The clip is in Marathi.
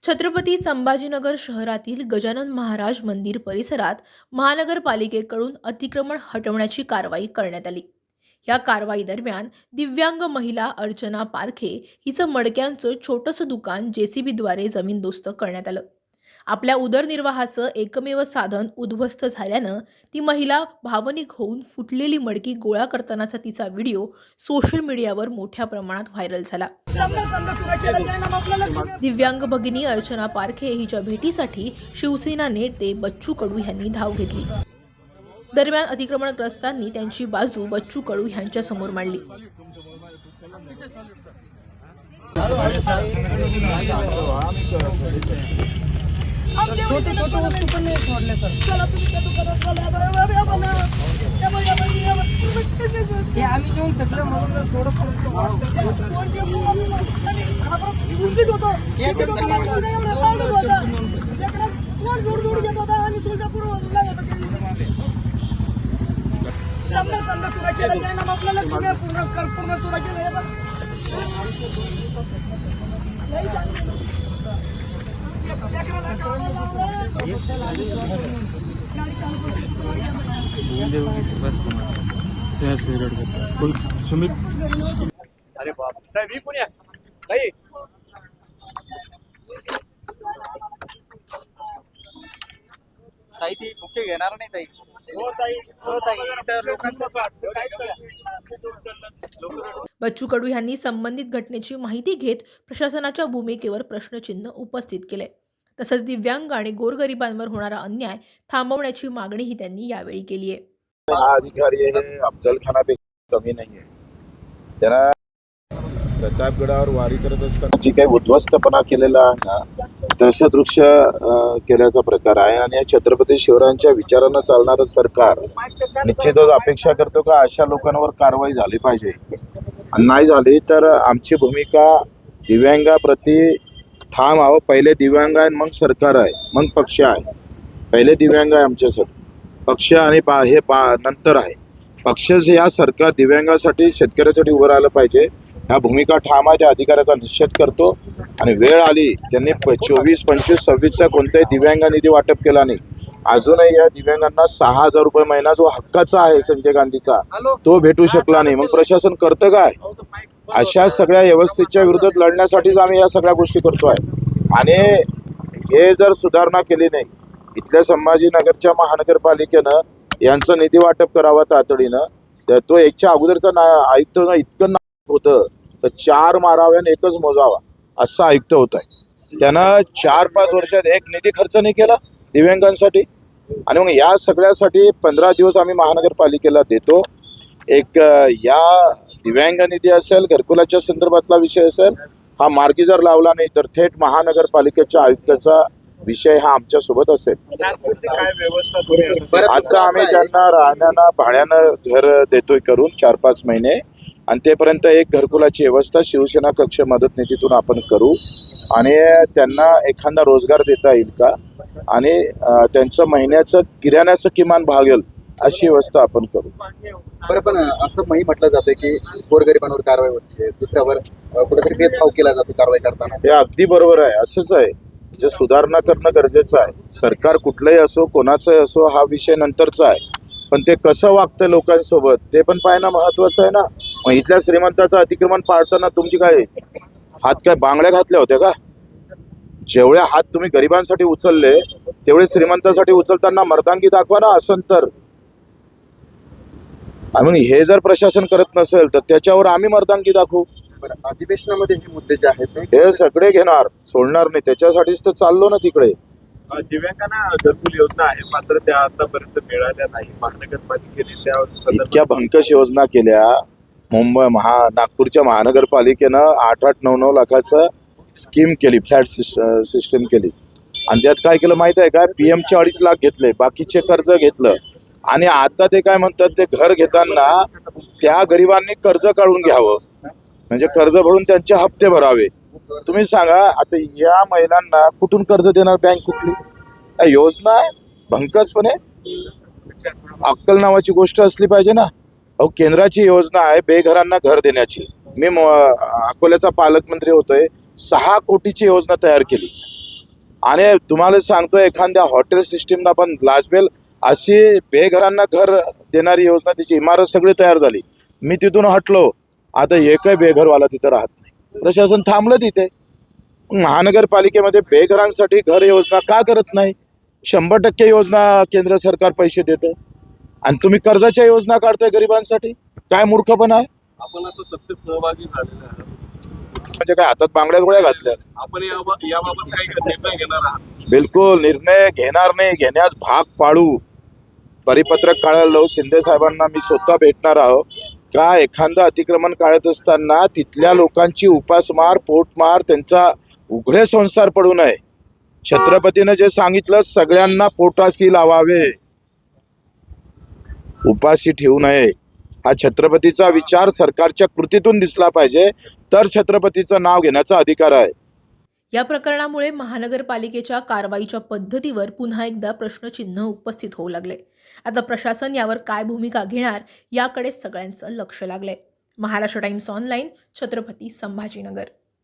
छत्रपती संभाजीनगर शहरातील गजानन महाराज मंदिर परिसरात महानगरपालिकेकडून अतिक्रमण हटवण्याची कारवाई करण्यात आली। या कारवाई दरम्यान दिव्यांग महिला अर्चना पारखे हिचं मडक्यांचं छोटंसं दुकान जेसीबीद्वारे जमीनदोस्त करण्यात आलं। आपल्या उदरनिर्वाहाचं एकमेव साधन उद्ध्वस्त झाल्यानं ती महिला भावनिक होऊन फुटलेली मडकी गोळा करतानाचा तिचा व्हिडिओ सोशल मीडियावर मोठ्या प्रमाणात व्हायरल झाला। दिव्यांग भगिनी अर्चना पारखे हिच्या भेटीसाठी शिवसेना नेते बच्चू कडू यांनी धाव घेतली। दरम्यान अतिक्रमणग्रस्तांनी त्यांची बाजू बच्चू कडू यांच्या समोर मांडली। छोटे छोटे वस्तू पण नाही सोडले सर। हे आम्ही जेवून फेकलं म्हणून थोडं अरे बाप साहेब ही कोण आहे ताई ताई ती मुख्य घेणार नाही ताई हो ताई इथं लोकांचं बच्चू कडू यांनी संबंधित घटनेची माहिती घेत प्रशासनाच्या भूमिकेवर प्रश्नचिन्ह उपस्थित केले। तसंच दिव्यांग आणि गोरगरिबांवर होणारा अन्याय थांबवण्याची मागणीही त्यांनी यावेळी केली आहे। हा अधिकारी हे अफजल खानापेक्षा कमी नाही आहे। त्यांना प्रतापगडावर वारी करत असताना जी काही उद्ध्वस्तपणा केलेला आहे ना, तसं दृश्य केल्याचा प्रकार आहे। आणि या छत्रपती शिवरायांच्या विचारानं चालणारं सरकार निश्चितच अपेक्षा करतो का अशा लोकांवर कारवाई झाली पाहिजे। नाही झाली तर आमची भूमिका दिव्यांगाप्रती ठाम आहो। पहिले दिव्यांग आहे, मग सरकार आहे, मग पक्ष आहे। पहिले दिव्यांग आहे आमच्यासाठी, पक्ष आणि नंतर आहे। पक्षच या सरकार दिव्यांगासाठी शेतकऱ्यासाठी उभं राहिलं पाहिजे। ह्या भूमिका ठाम आहे, त्या अधिकाऱ्याचा निषेध करतो। आणि वेळ आली त्यांनी 24, 25, 26चा कोणताही दिव्यांग निधी वाटप केला नाही। अजूनही या दिव्यांगांना 6,000 रुपये महिना जो हक्काचा आहे संजय गांधीचा, तो भेटू शकला नाही। मग प्रशासन करतं काय? अशा सगळ्या व्यवस्थेच्या विरोधात लढण्यासाठीच आम्ही या सगळ्या गोष्टी करतोय। आणि हे जर सुधारणा केली नाही, इथल्या संभाजीनगरच्या महानगरपालिकेनं यांचं निधी वाटप करावं तातडीनं। तर तो एकच्या अगोदरचा आयुक्त इतकं होतं तर 4 मारावे आणि 1च मोजावा असं आयुक्त होत आहे। त्यानं 4-5 वर्षात एक निधी खर्च नाही केला दिव्यांगांसाठी। आणि मग या सगळ्यासाठी 15 दिवस आम्ही महानगरपालिकेला देतो। एक या दिव्यांग निधी असेल, घरकुलाच्या संदर्भातला विषय असेल, हा मार्गी जर लावला नाही तर थेट महानगरपालिकेच्या आयुक्ताचा विषय हा आमच्या सोबत असेल। आता आम्ही त्यांना राहण्यानं भाड्यानं घर देतोय करून 4-5 महिने, आणि तेपर्यंत एक घरकुलाची व्यवस्था शिवसेना कक्ष मदत निधीतून आपण करू। आणि त्यांना एखादा रोजगार देता येईल का, आणि त्यांचं महिन्याचं किराण्याचं किमान भागेल अशी व्यवस्था आपण करू। बरं, पण असं म्हटलं जातं की गोरगरिबांवर कारवाई होते, दुसऱ्यावर कुठेतरी भेदभाव केला जातो कारवाई करताना। हे अगदी बरोबर आहे, असंच आहे। जे सुधारणा करणं गरजेचं आहे। सरकार कुठलंही असो, कोणाचंही असो, हा विषय नंतरचा आहे। पण ते कसं वागतं लोकांसोबत ते पण पाहणं महत्वाचं आहे ना। मग इथल्या श्रीमंताचं अतिक्रमण पाळताना तुमची काय हात काय बांगड्या घातल्या होत्या का? जेवढे हात तुम्ही गरिबांसाठी उचलले तेवढे श्रीमंतासाठी उचलताना मर्दांगी दाखवा ना। असं तर आम्ही हे जर प्रशासन करत नसेल तर त्याच्यावर आम्ही मर्दांगी दाखवू। अधिवेशनामध्ये हे मुद्दे जे आहेत हे सगळे घेणार, सोडणार नाही। त्याच्यासाठीच तर चाललो ना तिकडे। दिव्यांगांना घरकुल योजना आहे, मात्र त्या आतापर्यंत मिळाल्या नाही। महानगरपालिकेने त्या इतक्या भंकश योजना केल्या। नागपूरच्या महानगरपालिकेनं 8-8, 9-9 लाखाचं स्कीम केली, फ्लॅट सिस्टम केली। आणि त्यात काय केलं माहित आहे का? PM चे 2.5 लाख घेतले, बाकीचे कर्ज घेतलं। आणि आता ते काय म्हणतात, ते घर घेताना त्या गरिबांनी कर्ज काढून घ्यावं, म्हणजे कर्ज भरून त्यांचे हप्ते भरावे। तुम्ही सांगा आता या महिलांना कुठून कर्ज देणार बँक? कुठली योजना आहे? भंकसपणे अक्कल नावाची गोष्ट असली पाहिजे ना। अहो, केंद्राची योजना आहे बेघरांना घर देण्याची। मी अकोल्याचा पालकमंत्री होतोय, 6 कोटीची योजना तयार केली। आणि तुम्हाला सांगतो एखाद्या हॉटेल सिस्टीमला पण लाजवेल अशी बेघरांना घर देणारी योजना, तिची इमारत सगळी तयार झाली. मी तिथून हटलो, आता एकही बेघरवाला तिथं राहत नाही. प्रशासन थांबलं तिथे. महानगरपालिकेमध्ये बेघरांसाठी घर योजना का करत नाही? 100% योजना केंद्र सरकार पैसे देतं आणि तुम्ही कर्जाच्या योजना काढताय गरिबांसाठी. काय मूर्खपणा आहे? आपण आता सत्तेत सहभागी झालेले आहात. म्हणजे काय हातात बांगड्या गोळ्या घातल्या? आपण याबाबत काही निर्णय घेणार आहात? बिलकुल निर्णय घेणार नाही, घेण्यास भाग पाडू. परिपत्रक काढायला शिंदे साहेबांना मी स्वतः भेटणार आहोत. का एखादं अतिक्रमण काढत असताना तिथल्या लोकांची उपासमार, पोटमार, त्यांचा उघडे संसार पडू नये. छत्रपतीने जे सांगितलं, सगळ्यांना पोटाशी लावावे, उपाशी ठेवू नये. हा छत्रपतीचा विचार सरकारच्या कृतीतून दिसला पाहिजे, तर छत्रपतीचं नाव घेण्याचा अधिकार आहे. या प्रकरणामुळे महानगरपालिकेच्या कारवाईच्या पद्धतीवर पुन्हा एकदा प्रश्नचिन्ह उपस्थित होऊ लागले. आता प्रशासन यावर काय भूमिका घेणार याकडे सगळ्यांचं लक्ष लागलंय. Maharashtra times online, Chhatrapati Sambhajinagar.